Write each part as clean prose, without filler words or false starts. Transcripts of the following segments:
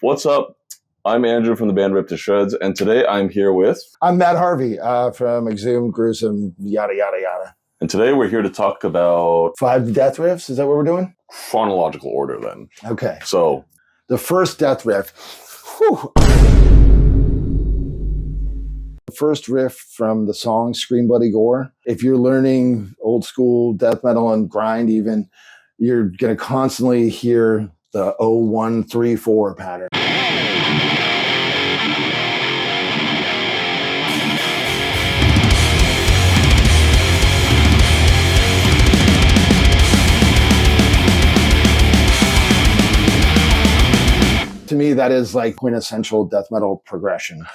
What's up? I'm Andrew from the band Rip to Shreds, and today I'm here with... I'm Matt Harvey from Exhumed, Gruesome, yada, yada, yada. And today we're here to talk about... 5 death riffs? Is that what we're doing? Chronological order, then. Okay. So... The first death riff. Whew. The first riff from the song Scream Bloody Gore. If you're learning old school death metal and grind even, you're going to constantly hear the 0-1-3-4 pattern. To me, that is like quintessential death metal progression.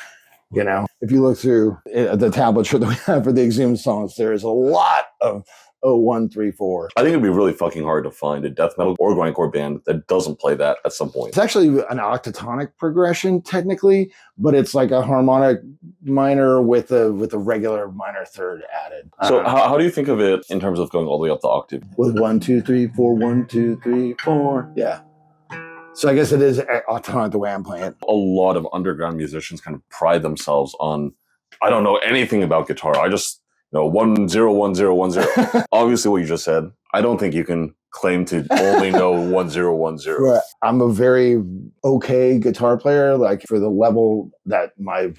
You know, if you look through the tablature that we have for the Exhumed songs, there is a lot of 0-1-3-4. I think it'd be really fucking hard to find a death metal or grindcore band that doesn't play that at some point. It's actually an octatonic progression technically, but it's like a harmonic minor with a regular minor third added. So how do you think of it in terms of going all the way up the octave? With 1, 2, 3, 4, 1, 2, 3, 4. Yeah. So I guess it is octatonic the way I'm playing it. A lot of underground musicians kind of pride themselves on, I don't know anything about guitar. I just know 1 0 1 0 1 0. Obviously, what you just said, I don't think you can claim to only know 1 0 1 0. Right. I'm a very okay guitar player, like for the level that my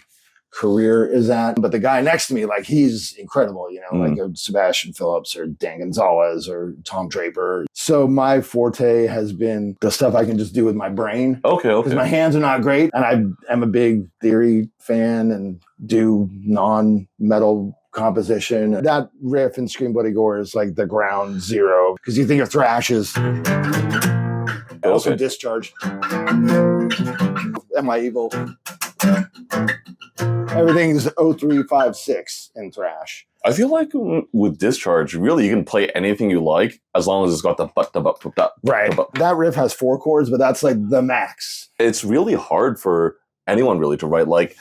career is at. But the guy next to me, like he's incredible, you know, like a Sebastian Phillips or Dan Gonzalez or Tom Draper. So my forte has been the stuff I can just do with my brain. Okay. Because my hands are not great. And I am a big theory fan and do non-metal composition. That riff in Scream Bloody Gore is like the ground zero. Because you think of thrash is also discharge. Am I evil? Everything's 0-3-5-6 in thrash. I feel like with Discharge, really, you can play anything you like as long as it's got the right. That riff has 4 chords, but that's like the max. It's really hard for anyone really to write like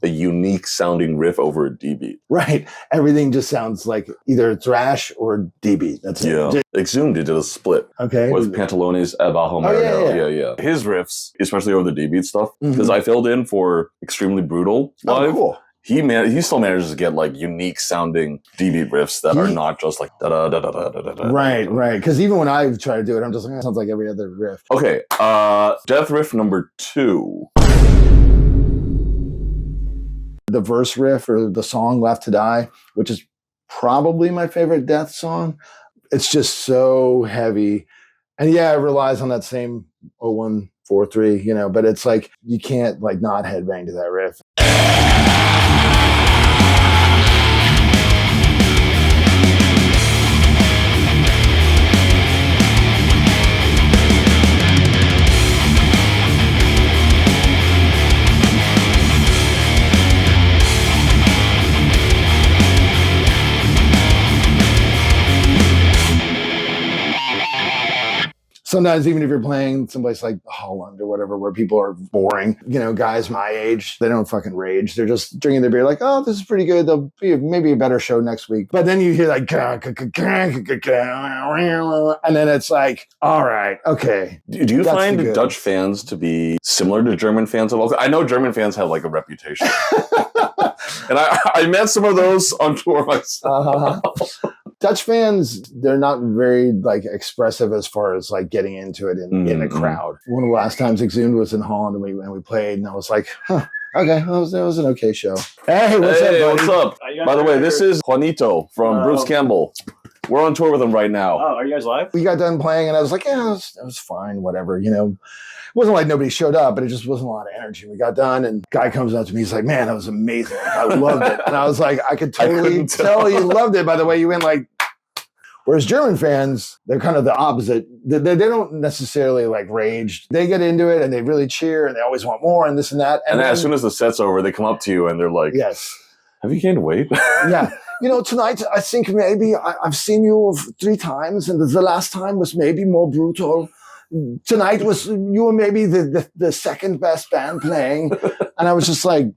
a unique sounding riff over a D beat. Right. Everything just sounds like either thrash or D beat. That's it. Yeah. Exhumed did a split. Okay. With Pantalones Abajo Marinero. Yeah. His riffs, especially over the D beat stuff, because I filled in for Extremely Brutal live. Oh, cool. He still manages to get like unique sounding D beat riffs that are not just like da da da da da da da. Right. Because even when I try to do it, I'm just like, it sounds like every other riff. Okay. Death riff number 2. The verse riff or the song Left to Die, which is probably my favorite death song. It's just so heavy. And yeah, it relies on that same 0-1-4-3, you know, but it's like you can't like not headbang to that riff. Sometimes even if you're playing someplace like Holland or whatever, where people are boring, you know, guys my age, they don't fucking rage. They're just drinking their beer like, oh, this is pretty good. There'll be maybe a better show next week. But then you hear like, and then it's like, all right, okay. Do you find Dutch fans to be similar to German fans at all? I know German fans have like a reputation. And I met some of those on tour myself. Dutch fans, they're not very like expressive as far as like getting into it in a crowd. One of the last times Exhumed was in Holland and we played, and I was like, huh, okay, that was an okay show. Hey, what's up, buddy? What's up? By the way, this is Juanito from Bruce Campbell. We're on tour with him right now. Oh, are you guys live? We got done playing, and I was like, yeah, it was fine, whatever, you know. It wasn't like nobody showed up, but it just wasn't a lot of energy. We got done, and guy comes up to me. He's like, man, that was amazing. Like, I loved it. And I was like, I could totally tell you loved it by the way you went like. Whereas German fans, they're kind of the opposite. They don't necessarily like rage. They get into it and they really cheer and they always want more and this and that. And then, as soon as the set's over, they come up to you and they're like, yes. Have you gained weight? Yeah. You know, tonight, I think maybe I've seen you 3 times and the last time was maybe more brutal. Tonight you were maybe the second best band playing. And I was just like,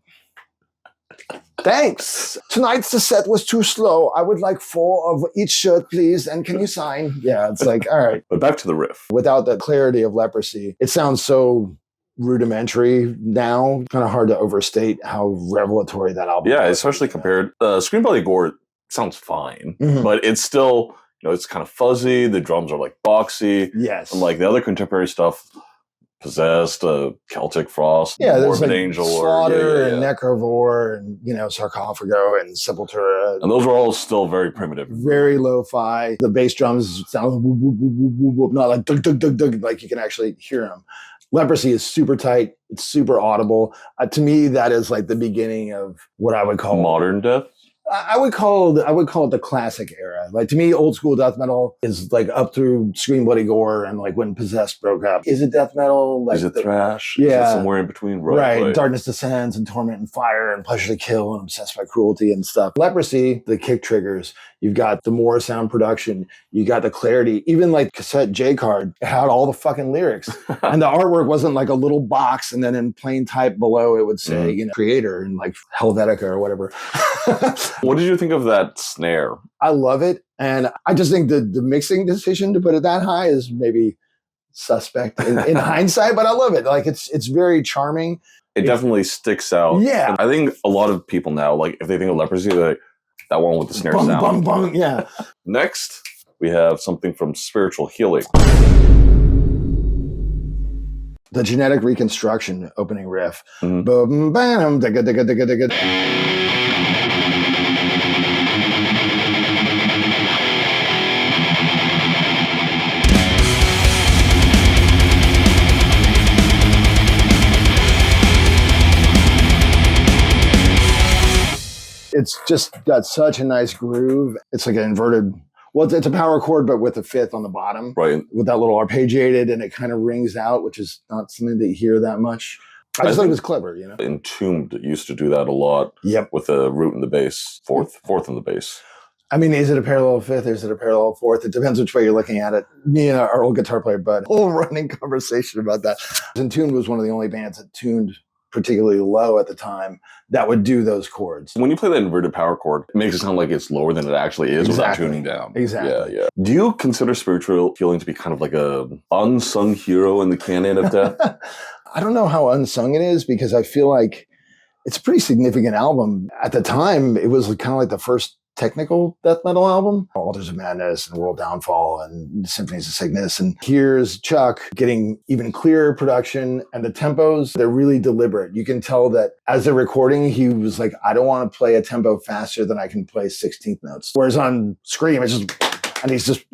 thanks. Tonight's the set was too slow. I would like 4 of each shirt, please. And can you sign? Yeah, it's like, all right. But back to the riff. Without the clarity of leprosy, it sounds so rudimentary now. Kind of hard to overstate how revelatory that album Yeah, was. especially compared. Scream Bloody Gore sounds fine, Mhm. but it's still, it's kind of fuzzy. The drums are like boxy. Yes. And like the other contemporary stuff, Possessed, Celtic Frost, Yeah, there's Morbid like Angel, Slaughter and Necrovore and, Sarcophago and Sepultura. and those are all still very primitive. Very lo-fi. The bass drums sound whoop, whoop, whoop, whoop, whoop, whoop, not like dug, dug, dug, dug, like you can actually hear them. Leprosy is super tight. It's super audible. To me, that is like the beginning of what I would call modern death. I would call it the classic era. Like to me, old school death metal is like up through Scream Bloody Gore and like when Possessed broke up. Is it death metal? Like is it thrash? Yeah. Is it somewhere in between? Right. Darkness Descends and Torment and Fire and Pleasure to Kill and Obsessed by Cruelty and stuff. Leprosy, the kick triggers. You've got the morrisound production. You got the clarity. Even like cassette J card, it had all the fucking lyrics. And the artwork wasn't like a little box and then in plain type below it would say, creator and like Helvetica or whatever. What did you think of that snare? I love it. And I just think the mixing decision to put it that high is maybe suspect in hindsight, but I love it. Like it's very charming. It definitely sticks out. Yeah. And I think a lot of people now, like if they think of Leprosy, they're like, that one with the snare bung, sound. Bung, bung, yeah. Next, we have something from Spiritual Healing. The Genetic Reconstruction opening riff. Mm-hmm. Boom, bam, digga, digga, digga, digga. It's just got such a nice groove. It's like an inverted, well, it's a power chord, but with a fifth on the bottom. Right. With that little arpeggiated, and it kind of rings out, which is not something that you hear that much. I just thought it was clever, Entombed used to do that a lot. Yep. With a root in the bass, fourth in the bass. I mean, is it a parallel fifth? Is it a parallel fourth? It depends which way you're looking at it. Me and our old guitar player, Bud, whole running conversation about that. Entombed was one of the only bands that tuned particularly low at the time that would do those chords. When you play that inverted power chord, it makes it sound like it's lower than it actually is without tuning down. Exactly. Yeah. Do you consider Spiritual Healing to be kind of like a unsung hero in the canon of death? I don't know how unsung it is because I feel like it's a pretty significant album. At the time, it was kind of like the first technical death metal album. Altars of Madness and World Downfall and Symphonies of Sickness. And here's Chuck getting even clearer production, and the tempos, they're really deliberate. You can tell that as they're recording, he was like, I don't want to play a tempo faster than I can play 16th notes. Whereas on Scream, it's just, and he's just,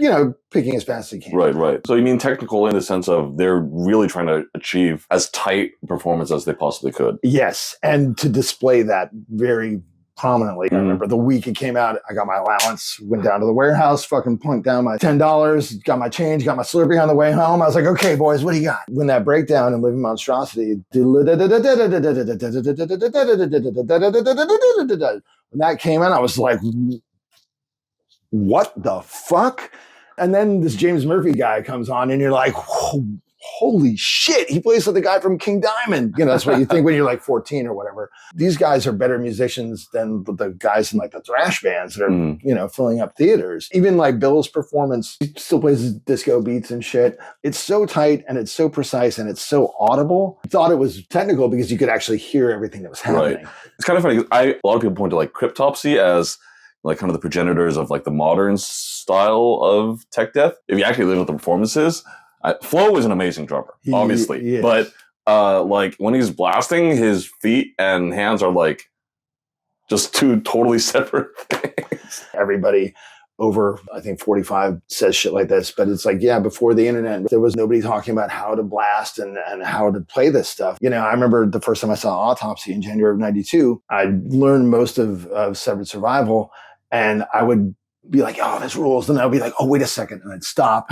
picking as fast as he can. Right. So you mean technical in the sense of they're really trying to achieve as tight performance as they possibly could. Yes. And to display that very prominently. I remember the week it came out, I got my allowance, went down to the warehouse, fucking punked down my $10, got my change, got my Slurpee on the way home. I was like, okay, boys, what do you got? When that breakdown in Living Monstrosity, when that came in, I was like, what the fuck? And then this James Murphy guy comes on and you're like, holy shit, he plays with the guy from King Diamond. That's what you think when you're like 14 or whatever. These guys are better musicians than the guys in like the thrash bands that are, filling up theaters. Even like Bill's performance, he still plays disco beats and shit. It's so tight and it's so precise and it's so audible. I thought it was technical because you could actually hear everything that was happening. Right. It's kind of funny. A lot of people point to like Cryptopsy as like kind of the progenitors of like the modern style of tech death. If you actually listen to the performances, Flo is an amazing drummer, obviously, but like when he's blasting, his feet and hands are like just two totally separate things. Everybody over, I think 45 says shit like this, but it's like, yeah, before the internet, there was nobody talking about how to blast and how to play this stuff. I remember the first time I saw Autopsy in January of 92, I learned most of Severed Survival, and I would be like, oh, this rules. Then I'd be like, oh, wait a second. And I'd stop.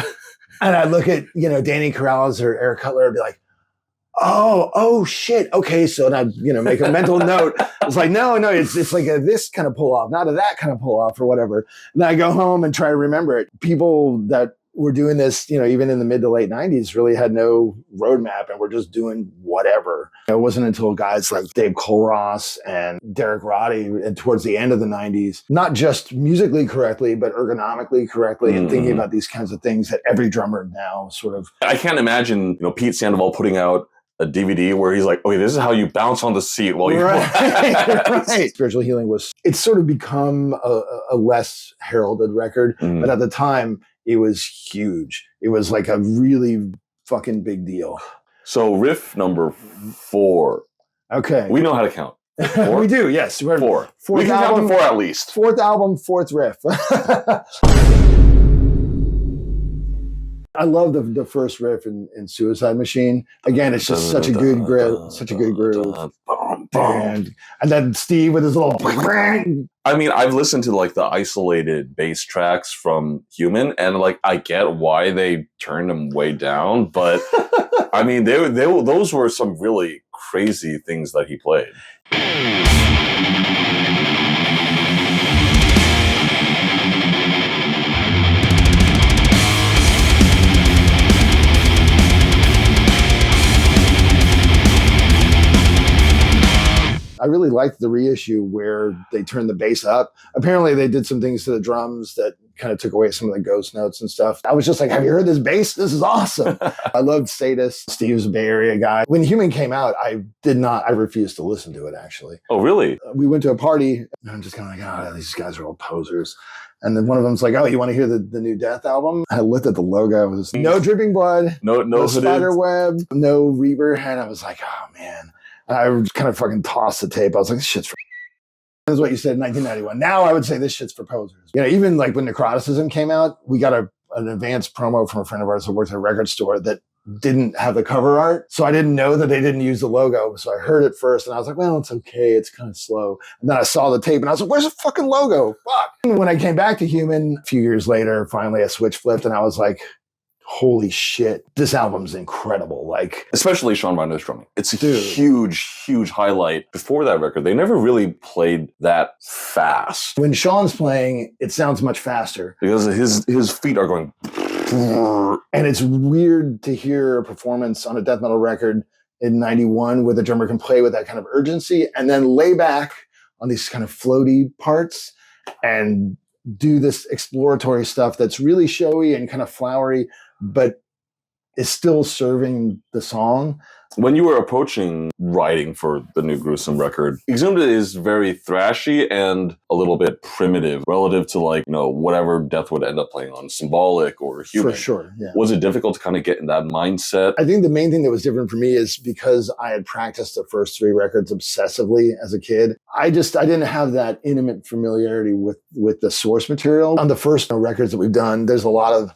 And I'd look at, Danny Corrales or Eric Cutler and be like, oh shit. Okay. So and I'd, make a mental note. It's like, no, it's like a this kind of pull off, not a that kind of pull off or whatever. And I go home and try to remember it. People that were doing this, even in the mid to late 90s really had no roadmap and were just doing whatever. It wasn't until guys like Dave Colross and Derek Roddy and towards the end of the 90s, not just musically correctly, but ergonomically correctly and thinking about these kinds of things that every drummer now sort of... I can't imagine, Pete Sandoval putting out a DVD where he's like, okay, this is how you bounce on the seat while you right. Spiritual Healing it's sort of become a less heralded record, but at the time it was huge. It was like a really fucking big deal. So riff number 4. Okay. We know how to count. We do, yes. We're 4. We can count to 4 at least. 4th album, 4th riff. I love the first riff in Suicide Machine. Again, it's just such a good groove, and then Steve with his little. I mean, I've listened to like the isolated bass tracks from Human, and like I get why they turned them way down, but I mean, those were some really crazy things that he played. I really liked the reissue where they turned the bass up. Apparently they did some things to the drums that kind of took away some of the ghost notes and stuff. I was just like, have you heard this bass? This is awesome. I loved Sadist. Steve's a Bay Area guy. When Human came out, I refused to listen to it actually. Oh, really? We went to a party and I'm just kind of like, oh, these guys are all posers. And then one of them's like, oh, you want to hear the new Death album? I looked at the logo. It was no dripping blood, no spider web, no Reaver head. I was like, oh man. I kind of fucking tossed the tape. I was like, this shit's for That's what you said in 1991. Now I would say this shit's for posers. You know, even like when Necroticism came out, we got an advance promo from a friend of ours who worked at a record store that didn't have the cover art. So I didn't know that they didn't use the logo. So I heard it first and I was like, well, it's okay. It's kind of slow. And then I saw the tape and I was like, where's the fucking logo? Fuck. And when I came back to Human a few years later, finally a switch flipped and I was like, holy shit, this album's incredible. Like, especially Sean Reiner's drumming. It's a huge, huge highlight. Before that record, they never really played that fast. When Sean's playing, it sounds much faster. Because his feet are going. And it's weird to hear a performance on a death metal record in 91 where the drummer can play with that kind of urgency and then lay back on these kind of floaty parts and do this exploratory stuff that's really showy and kind of flowery, but is still serving the song. When you were approaching writing for the new Gruesome record, Exhumed is very thrashy and a little bit primitive relative to like, you know, whatever Death would end up playing on, Symbolic or Human. For sure, yeah. Was it difficult to kind of get in that mindset? I think the main thing that was different for me is because I had practiced the first 3 records obsessively as a kid. I didn't have that intimate familiarity with the source material. On the first records that we've done, there's a lot of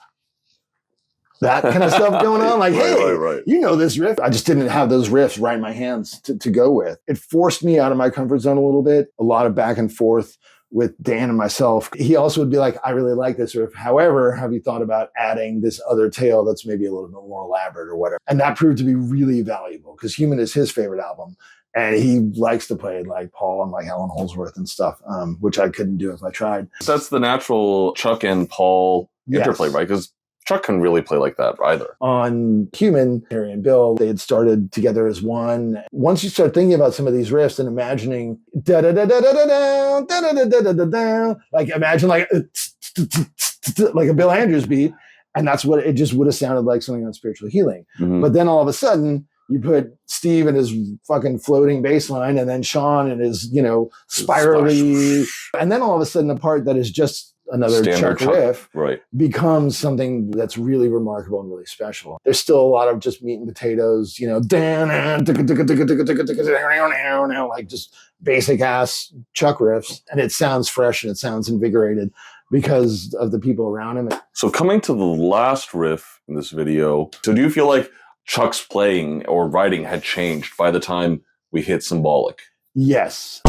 that kind of stuff going on. Like, hey, you know this riff. I just didn't have those riffs right in my hands to go with. It forced me out of my comfort zone a little bit. A lot of back and forth with Dan and myself. He also would be like, I really like this riff. However, have you thought about adding this other tail that's maybe a little bit more elaborate or whatever? And that proved to be really valuable because Human is his favorite album. And he likes to play like Paul and like Alan Holdsworth and stuff, which I couldn't do if I tried. So that's the natural Chuck and Paul interplay, right? Because Chuck couldn't really play like that either. On Human, Harry and Bill, they had started together as one. Once you start thinking about some of these riffs and imagining like imagine like a Bill Andrews beat, and that's what it just would have sounded like something on Spiritual Healing. Mm-hmm. But then all of a sudden, you put Steve and his fucking floating bass line, and then Sean and his, you know, spirally, and then all of a sudden a part that is just another Chuck riff becomes something that's really remarkable and really special. There's still a lot of just meat and potatoes, you know, like just basic ass Chuck riffs, and it sounds fresh and it sounds invigorated because of the people around him. So coming to the last riff in this video, so do you feel like Chuck's playing or writing had changed by the time we hit Symbolic? Yes.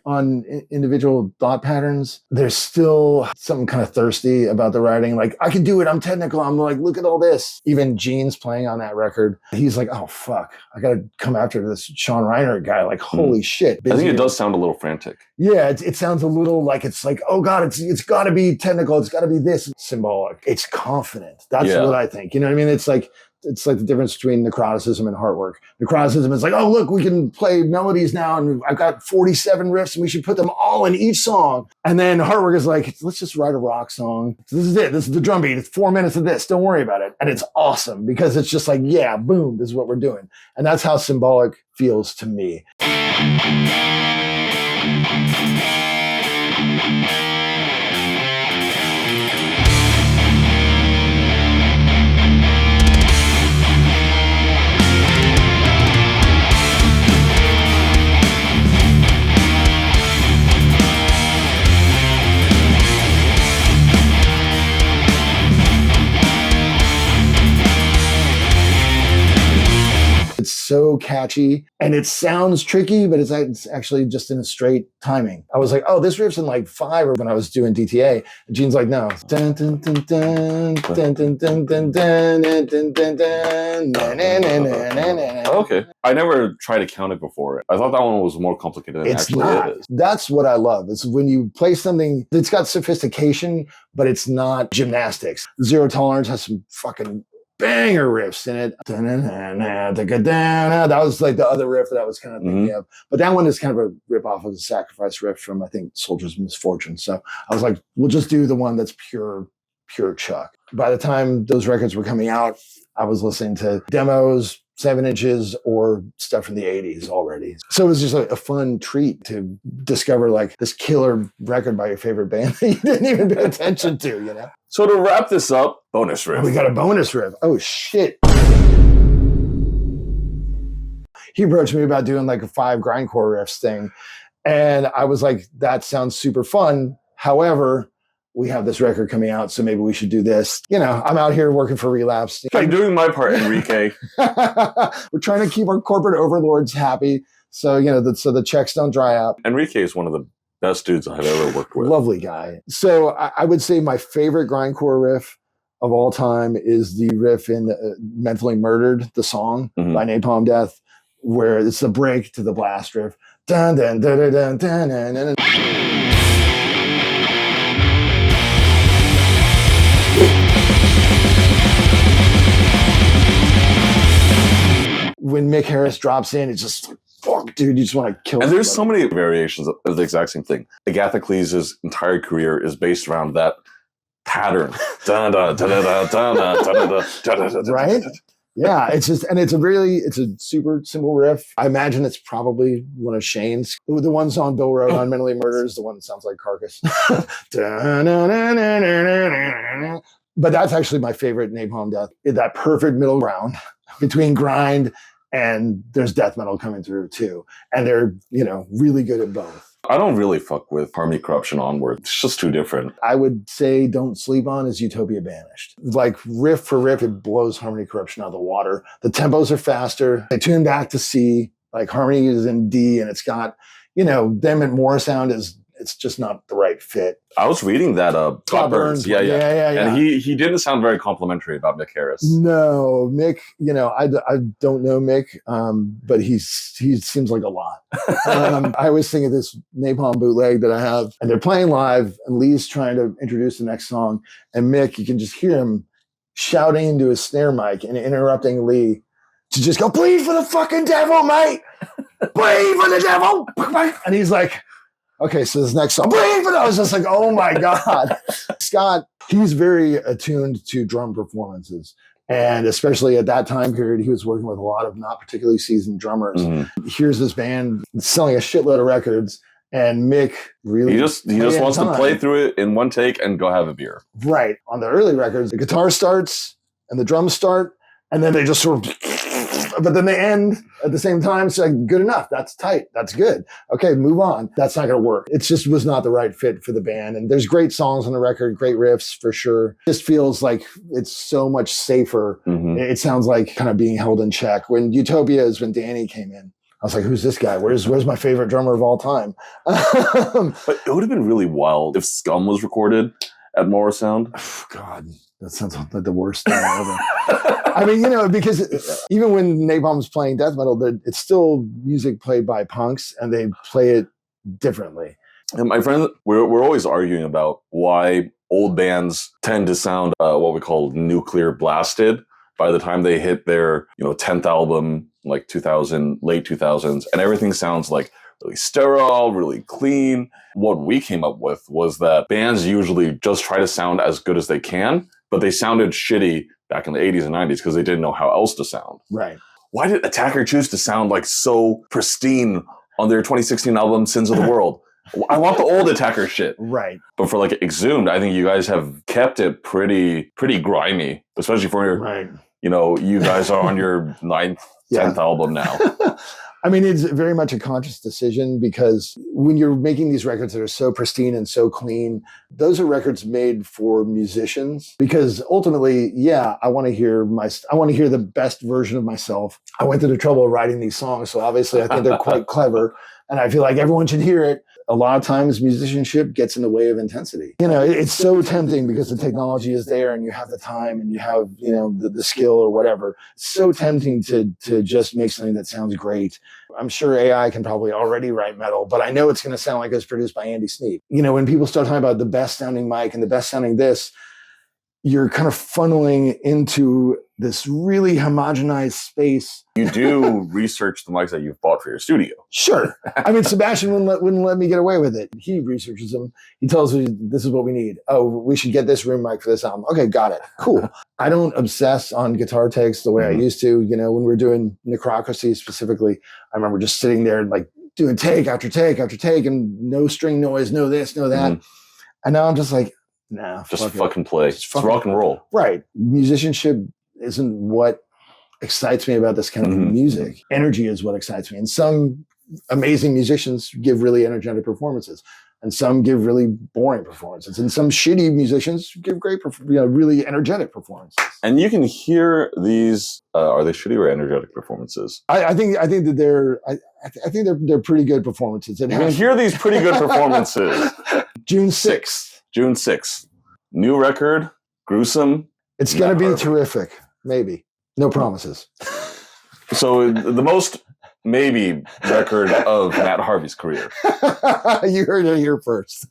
On individual thought patterns, there's still something kind of thirsty about the writing. Like, I can do it. I'm technical. I'm like, look at all this. Even Gene's playing on that record. He's like, oh, fuck. I got to come after this Sean Reiner guy. Like, holy shit. I think it does sound a little frantic. Yeah, it sounds a little like, it's like, oh, God, it's got to be technical. It's got to be this. Symbolic. It's confident. That's what I think. You know what I mean? It's like, It's like the difference between necroticism and heart work. Necroticism is like, oh, look, we can play melodies now, and I've got 47 riffs, and we should put them all in each song. And then heart work is like, let's just write a rock song. This is it. This is the drum beat. It's 4 minutes of this. Don't worry about it. And it's awesome because it's just like, yeah, boom, this is what we're doing. And that's how Symbolic feels to me. It's so catchy and it sounds tricky, but it's actually just in a straight timing. I was like, oh, this riff's in like 5 when I was doing DTA. And Gene's like, no. Dun, dun, dun, dun, dun, dun, dun, dun, dun, dun, dun, dun. Okay. I never tried to count it before. I thought that one was more complicated than actually it is. That's what I love. It's when you play something that's got sophistication, but it's not gymnastics. Zero Tolerance has some fucking banger riffs in it. That was like the other riff that I was kind of thinking of. But that one is kind of a rip off of the Sacrifice riff from, I think, Soldier's Misfortune. So I was like, we'll just do the one that's pure Chuck. By the time those records were coming out, I was listening to demos, 7 inches, or stuff from the 80s already. So it was just a fun treat to discover like this killer record by your favorite band that you didn't even pay attention to, you know? So to wrap this up, bonus riff. We got a bonus riff. Oh, shit. He approached me about doing like a 5 grindcore riffs thing. And I was like, that sounds super fun. However, we have this record coming out, so maybe we should do this. You know, I'm out here working for Relapse. I'm doing my part, Enrique. We're trying to keep our corporate overlords happy. So, you know, so the checks don't dry up. Enrique is one of the best dudes I've ever worked with. Lovely guy. So I would say my favorite grindcore riff of all time is the riff in Mentally Murdered, the song by Napalm Death, where it's the break to the blast riff. Dun, dun, dun, dun, dun, dun, dun, dun, dun. When Mick Harris drops in, it's just like, fuck, dude, you just want to kill him. And there's so many variations of the exact same thing. Agathocles' entire career is based around that pattern. Right? Yeah, it's just, and it's a super simple riff. I imagine it's probably one of Shane's. The one's on Bill Road on Mentally Murdered is the one that sounds like Carcass. But that's actually my favorite Napalm Death. That perfect middle ground between grind and there's death metal coming through too. And they're, you know, really good at both. I don't really fuck with Harmony Corruption Onward. It's just too different. I would say Don't Sleep On is Utopia Banished. Like riff for riff, it blows Harmony Corruption out of the water. The tempos are faster. They tune back to C. Like Harmony is in D, and it's got, you know, them at morrisound it's just not the right fit. I was reading that Scott Burns. Yeah. And he didn't sound very complimentary about Mick Harris. No, Mick, you know, I don't know Mick, but he seems like a lot. I always think of this Napalm bootleg that I have, and they're playing live, and Lee's trying to introduce the next song, and Mick, you can just hear him shouting into his snare mic and interrupting Lee to just go, bleed for the fucking devil, mate! Bleed for the devil! And he's like, okay, so this next song, I was just like, oh my God. Scott, he's very attuned to drum performances. And especially at that time period, he was working with a lot of not particularly seasoned drummers. Here's this band selling a shitload of records, and Mick really... He just wants to play through it in one take and go have a beer. Right. On the early records, the guitar starts and the drums start, and then they just sort of... But then they end at the same time. So like, good enough. That's tight. That's good. Okay, move on. That's not going to work. It just was not the right fit for the band. And there's great songs on the record, great riffs for sure. It just feels like it's so much safer. It sounds like kind of being held in check. When Utopia is when Danny came in, I was like, who's this guy? Where's my favorite drummer of all time? But it would have been really wild if Scum was recorded at Morrisound. Oh, God. That sounds like the worst thing ever. I mean, you know, because even when Napalm's playing death metal, it's still music played by punks, and they play it differently. And my friend, we're always arguing about why old bands tend to sound what we call nuclear blasted. by the time they hit their, 10th album, like 2000, late 2000s, and everything sounds like really sterile, really clean. What we came up with was that bands usually just try to sound as good as they can, but they sounded shitty back in the 80s and 90s because they didn't know how else to sound. Right. Why did Attacker choose to sound like so pristine on their 2016 album, Sins of the World? I want the old Attacker shit. Right. But for like Exhumed, I think you guys have kept it pretty grimy, especially for your, right. You guys are on your 9th, 10th album now. I mean, it's very much a conscious decision because when you're making these records that are so pristine and so clean, those are records made for musicians because ultimately, I want to hear the best version of myself. I went through the trouble of writing these songs. So obviously I think they're quite clever and I feel like everyone should hear it. A lot of times musicianship gets in the way of intensity. It's so tempting because the technology is there and you have the time and you have, the skill or whatever. It's so tempting to just make something that sounds great. I'm sure AI can probably already write metal, but I know it's going to sound like it was produced by Andy Sneap. When people start talking about the best sounding mic and the best sounding this, you're kind of funneling into this really homogenized space. You do research the mics that you've bought for your studio. Sure. I mean, Sebastian wouldn't let me get away with it. He researches them. He tells me this is what we need. Oh, we should get this room mic for this album. Okay, got it. Cool. I don't obsess on guitar takes the way I used to. When we were doing Necrocracy specifically, I remember just sitting there and like doing take after take after take and no string noise, no this, no that. And now I'm just like, nah, just fucking play. It's rock and roll. Right. Musicianship isn't what excites me about this kind of music. Energy is what excites me. And some amazing musicians give really energetic performances. And some give really boring performances. And some shitty musicians give great, really energetic performances. And you can hear these. Are they shitty or energetic performances? I think that they're pretty good performances. You can hear these pretty good performances. June 6th. June 6th. New record, gruesome. It's going to be terrific. Maybe. No promises. So the most maybe record of Matt Harvey's career. You heard it here first.